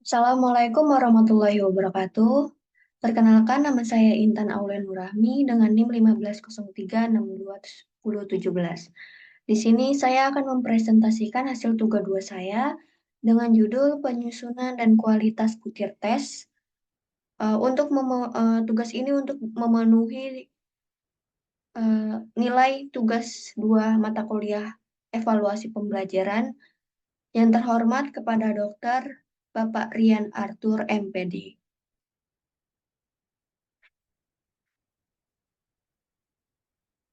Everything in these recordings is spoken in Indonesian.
Assalamualaikum warahmatullahi wabarakatuh. Perkenalkan, nama saya Intan Aulen Nurahmi dengan NIM 1503621017. Di sini saya akan mempresentasikan hasil tugas 2 saya dengan judul penyusunan dan kualitas butir tes. Tugas ini untuk memenuhi nilai tugas 2 mata kuliah evaluasi pembelajaran. Yang terhormat kepada Dokter Bapak Rian Arthur MPD.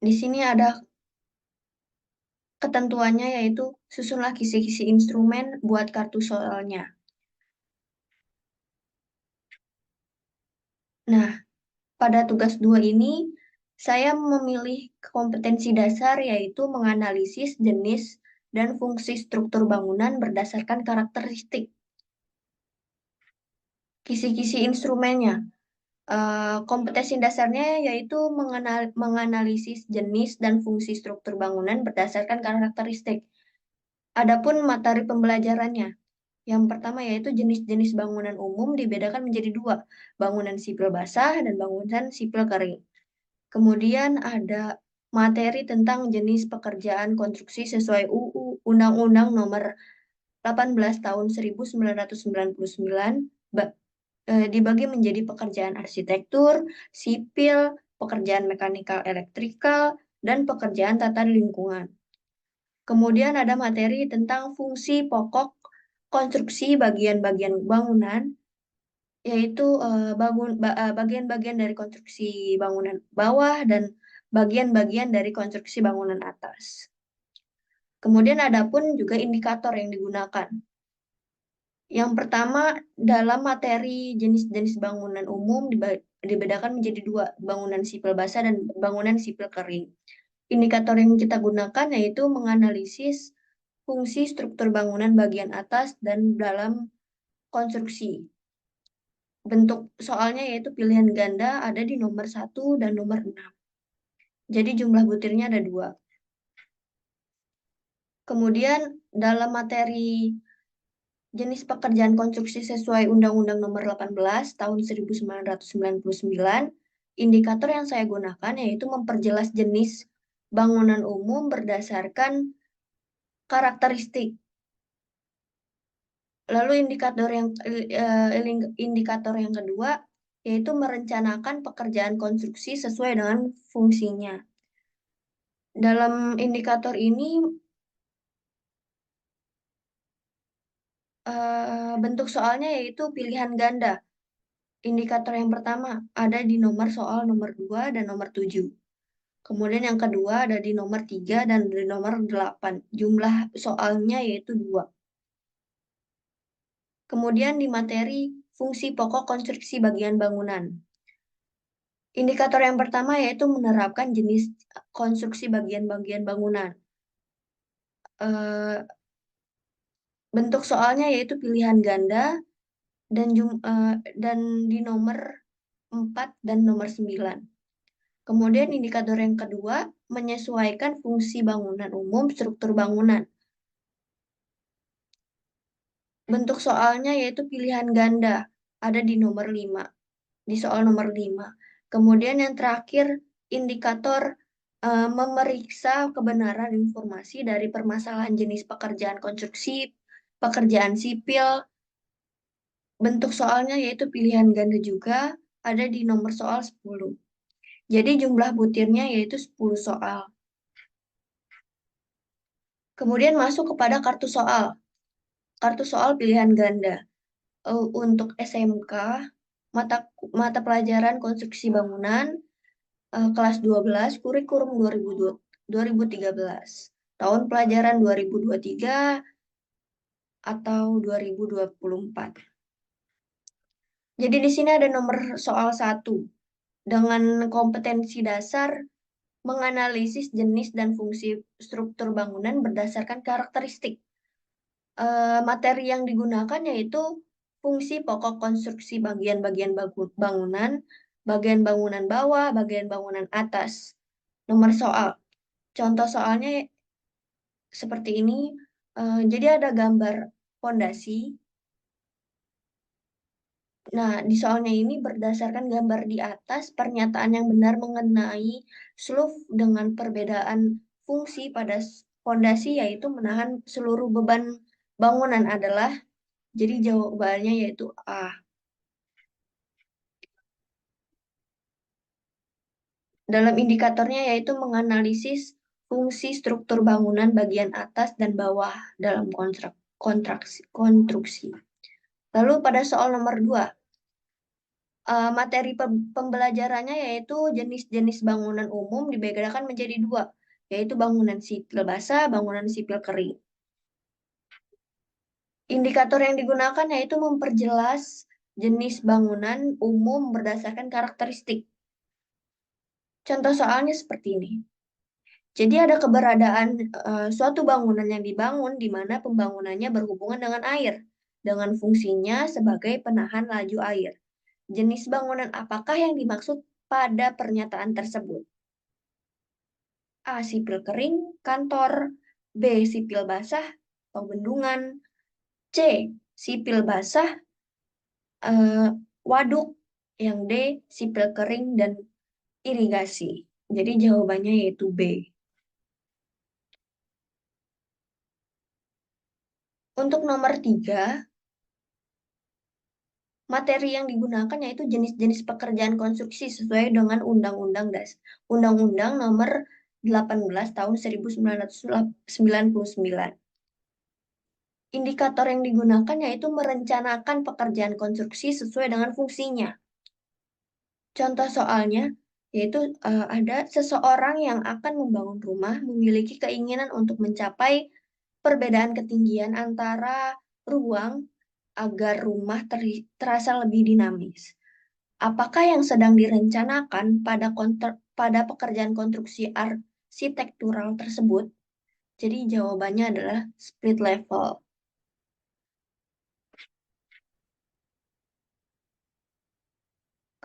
Di sini ada ketentuannya, yaitu susunlah kisi-kisi instrumen buat kartu soalnya. Nah, pada tugas 2 ini, saya memilih kompetensi dasar, yaitu menganalisis jenis dan fungsi struktur bangunan berdasarkan karakteristik. Kisi-kisi instrumennya, kompetensi dasarnya yaitu menganalisis jenis dan fungsi struktur bangunan berdasarkan karakteristik. Adapun materi pembelajarannya, yang pertama yaitu jenis-jenis bangunan umum dibedakan menjadi dua, bangunan sipil basah dan bangunan sipil kering. Kemudian ada materi tentang jenis pekerjaan konstruksi sesuai UU Undang-Undang Nomor 18 Tahun 1999, dibagi menjadi pekerjaan arsitektur, sipil, pekerjaan mekanikal elektrikal, dan pekerjaan tata lingkungan. Kemudian ada materi tentang fungsi pokok konstruksi bagian-bagian bangunan, yaitu bagian-bagian dari konstruksi bangunan bawah dan bagian-bagian dari konstruksi bangunan atas. Kemudian ada pun juga indikator yang digunakan. Yang pertama, dalam materi jenis-jenis bangunan umum dibedakan menjadi dua, bangunan sipil basah dan bangunan sipil kering. Indikator yang kita gunakan yaitu menganalisis fungsi struktur bangunan bagian atas dan dalam konstruksi. Bentuk soalnya yaitu pilihan ganda, ada di nomor 1 dan nomor 6. Jadi jumlah butirnya ada 2. Kemudian dalam materi jenis pekerjaan konstruksi sesuai Undang-Undang Nomor 18 Tahun 1999, indikator yang saya gunakan yaitu memperjelas jenis bangunan umum berdasarkan karakteristik. Lalu indikator yang kedua yaitu merencanakan pekerjaan konstruksi sesuai dengan fungsinya. Dalam indikator ini bentuk soalnya yaitu pilihan ganda. Indikator yang pertama ada di nomor soal nomor 2 dan nomor 7. Kemudian yang kedua ada di nomor 3 dan di nomor 8. Jumlah soalnya yaitu 2. Kemudian di materi fungsi pokok konstruksi bagian bangunan. Indikator yang pertama yaitu menerapkan jenis konstruksi bagian-bagian bangunan. Eh, Bentuk soalnya yaitu pilihan ganda dan di nomor 4 dan nomor 9. Kemudian indikator yang kedua menyesuaikan fungsi bangunan umum struktur bangunan. Bentuk soalnya yaitu pilihan ganda, ada di nomor 5, di soal nomor 5. Kemudian yang terakhir, indikator memeriksa kebenaran informasi dari permasalahan jenis pekerjaan konstruksi, pekerjaan sipil. Bentuk soalnya yaitu pilihan ganda juga, ada di nomor soal 10. Jadi jumlah butirnya yaitu 10 soal. Kemudian masuk kepada kartu soal. Kartu soal pilihan ganda. Untuk SMK, mata mata pelajaran konstruksi bangunan kelas 12 kurikulum 2013. Tahun pelajaran 2023 atau 2024. Jadi di sini ada nomor soal 1 dengan kompetensi dasar menganalisis jenis dan fungsi struktur bangunan berdasarkan karakteristik. Materi yang digunakan yaitu fungsi pokok konstruksi bagian-bagian bangunan, bagian bangunan bawah, bagian bangunan atas. Nomor soal. Contoh soalnya seperti ini. Jadi ada gambar fondasi. Nah, di soalnya ini berdasarkan gambar di atas, pernyataan yang benar mengenai SLUF dengan perbedaan fungsi pada fondasi yaitu menahan seluruh beban bangunan adalah, jadi jawabannya yaitu A. Dalam indikatornya yaitu menganalisis fungsi struktur bangunan bagian atas dan bawah dalam konstruksi. Lalu pada soal nomor 2, materi pembelajarannya yaitu jenis-jenis bangunan umum dibedakan menjadi dua, yaitu bangunan sipil basah, bangunan sipil kering. Indikator yang digunakan yaitu memperjelas jenis bangunan umum berdasarkan karakteristik. Contoh soalnya seperti ini. Jadi ada keberadaan suatu bangunan yang dibangun di mana pembangunannya berhubungan dengan air, dengan fungsinya sebagai penahan laju air. Jenis bangunan apakah yang dimaksud pada pernyataan tersebut? A. Sipil kering, kantor. B. Sipil basah atau bendungan. C. Sipil basah, eh, waduk. Yang D. Sipil kering dan irigasi. Jadi jawabannya yaitu B. Untuk nomor 3, materi yang digunakan yaitu jenis-jenis pekerjaan konstruksi sesuai dengan Undang-Undang Nomor 18 Tahun 1999. Indikator yang digunakan yaitu merencanakan pekerjaan konstruksi sesuai dengan fungsinya. Contoh soalnya yaitu ada seseorang yang akan membangun rumah memiliki keinginan untuk mencapai perbedaan ketinggian antara ruang agar rumah terasa lebih dinamis. Apakah yang sedang direncanakan pada pekerjaan konstruksi arsitektural tersebut? Jadi jawabannya adalah split level.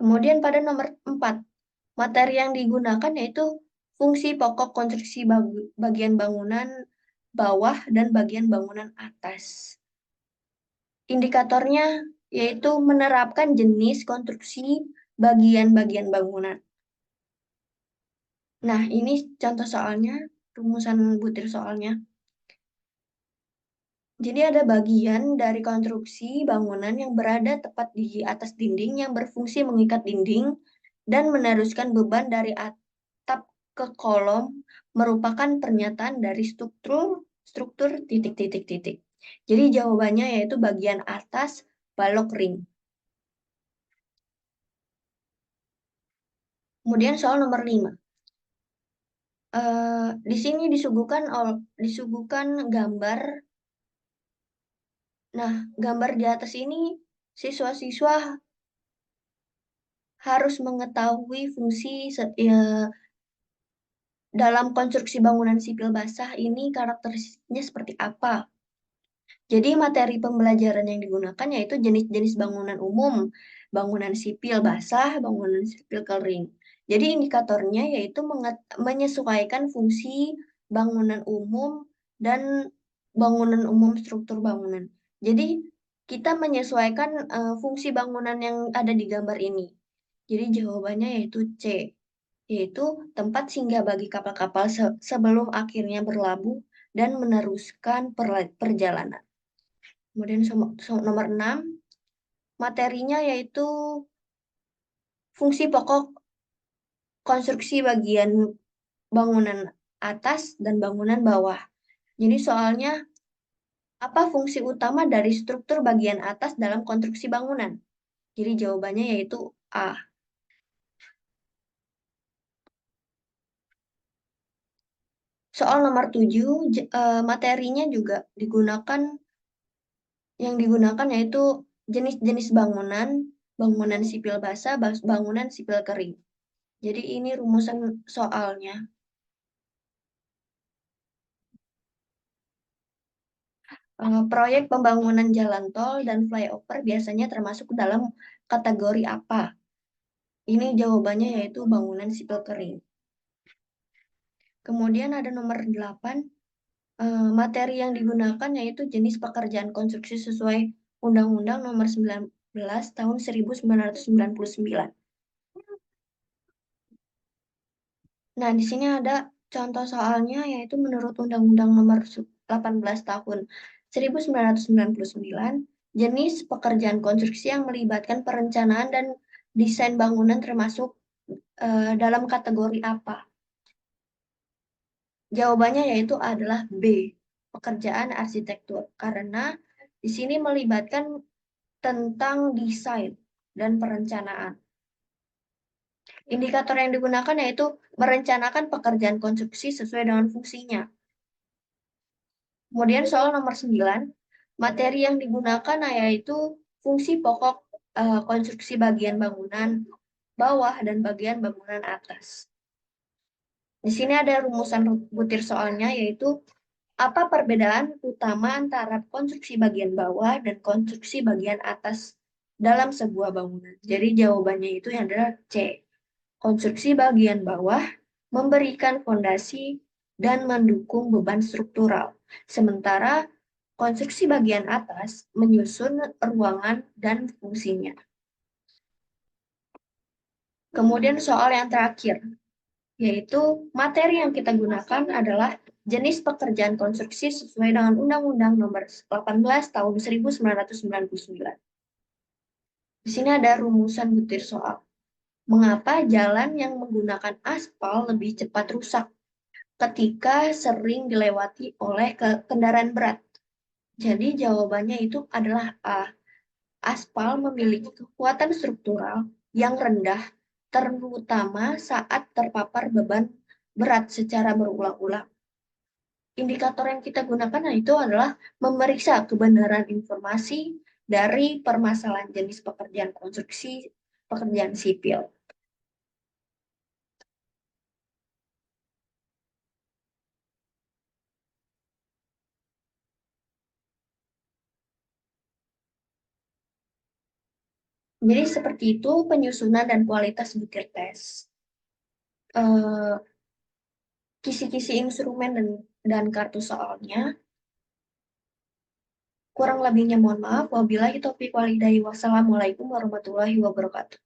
Kemudian pada nomor 4, materi yang digunakan yaitu fungsi pokok konstruksi bagian bangunan bawah dan bagian bangunan atas. Indikatornya yaitu menerapkan jenis konstruksi bagian-bagian bangunan. Nah, ini contoh soalnya, rumusan butir soalnya. Jadi ada bagian dari konstruksi bangunan yang berada tepat di atas dinding yang berfungsi mengikat dinding dan meneruskan beban dari atap ke kolom merupakan pernyataan dari struktur titik-titik-titik. Jadi jawabannya yaitu bagian atas balok ring. Kemudian soal nomor 5. Di sini disuguhkan gambar. Nah, gambar di atas ini siswa-siswa harus mengetahui fungsi dalam konstruksi bangunan sipil basah ini karakteristiknya seperti apa. Jadi materi pembelajaran yang digunakan yaitu jenis-jenis bangunan umum, bangunan sipil basah, bangunan sipil kering. Jadi indikatornya yaitu menyesuaikan fungsi bangunan umum dan bangunan umum struktur bangunan. Jadi kita menyesuaikan fungsi bangunan yang ada di gambar ini. Jadi jawabannya yaitu C, yaitu tempat singgah bagi kapal-kapal sebelum akhirnya berlabuh dan meneruskan perjalanan. Kemudian nomor 6, materinya yaitu fungsi pokok konstruksi bagian bangunan atas dan bangunan bawah. Jadi soalnya, apa fungsi utama dari struktur bagian atas dalam konstruksi bangunan? Jadi jawabannya yaitu A. Soal nomor 7, materinya juga yang digunakan yaitu jenis-jenis bangunan, bangunan sipil basah, bangunan sipil kering. Jadi ini rumusan soalnya. Proyek pembangunan jalan tol dan flyover biasanya termasuk dalam kategori apa? Ini jawabannya yaitu bangunan sipil kering. Kemudian ada nomor 8, materi yang digunakan yaitu jenis pekerjaan konstruksi sesuai Undang-Undang Nomor tahun 1999. Nah, di sini ada contoh soalnya, yaitu menurut Undang-Undang Nomor 18 Tahun 1999, jenis pekerjaan konstruksi yang melibatkan perencanaan dan desain bangunan termasuk dalam kategori apa? Jawabannya yaitu adalah B, pekerjaan arsitektur. Karena di sini melibatkan tentang desain dan perencanaan. Indikator yang digunakan yaitu merencanakan pekerjaan konstruksi sesuai dengan fungsinya. Kemudian soal nomor 9, materi yang digunakan yaitu fungsi pokok konstruksi bagian bangunan bawah dan bagian bangunan atas. Di sini ada rumusan butir soalnya, yaitu apa perbedaan utama antara konstruksi bagian bawah dan konstruksi bagian atas dalam sebuah bangunan? Jadi jawabannya itu yang adalah C. Konstruksi bagian bawah memberikan fondasi dan mendukung beban struktural. Sementara konstruksi bagian atas menyusun ruangan dan fungsinya. Kemudian soal yang terakhir, yaitu materi yang kita gunakan adalah jenis pekerjaan konstruksi sesuai dengan Undang-Undang Nomor 18 Tahun 1999. Di sini ada rumusan butir soal. Mengapa jalan yang menggunakan aspal lebih cepat rusak ketika sering dilewati oleh kendaraan berat? Jadi jawabannya itu adalah A. Aspal memiliki kekuatan struktural yang rendah, terutama saat terpapar beban berat secara berulang-ulang. Indikator yang kita gunakan itu adalah memeriksa kebenaran informasi dari permasalahan jenis pekerjaan konstruksi, pekerjaan sipil. Jadi seperti itu penyusunan dan kualitas butir tes. Kisi-kisi instrumen dan kartu soalnya. Kurang lebihnya mohon maaf. Wabillahi taufiq walhidayah. Wassalamualaikum warahmatullahi wabarakatuh.